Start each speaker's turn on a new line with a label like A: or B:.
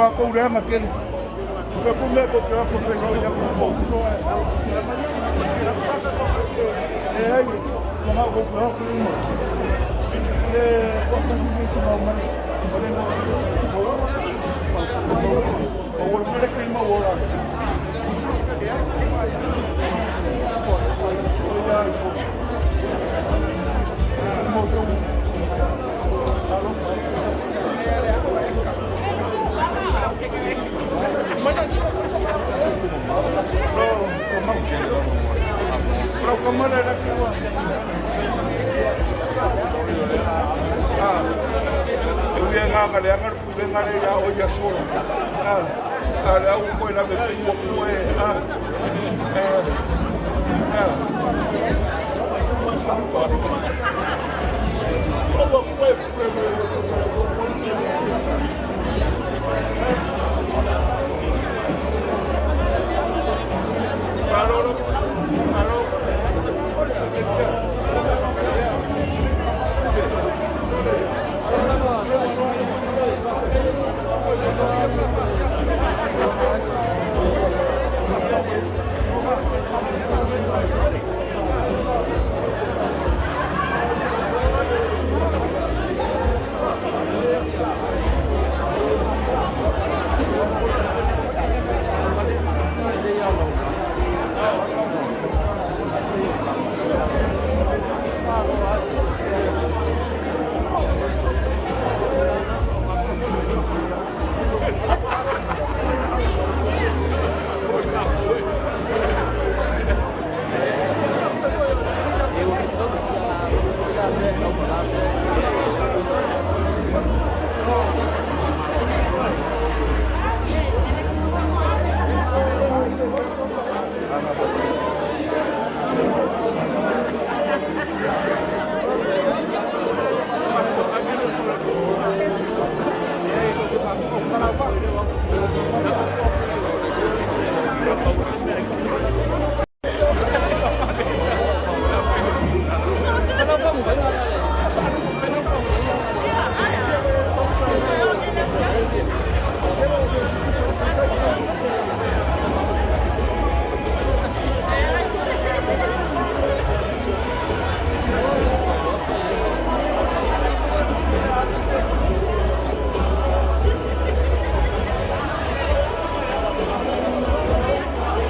A: wa ko ure makele ko ko me ko ko ko se ya ko so ai ko ma ko ko ko ni ko ko ni se ma ma o wo me que ma wo ra Pero ¿cómo le era que bien haga le haga bien haga ya hoy ya sola le hago un buen ave como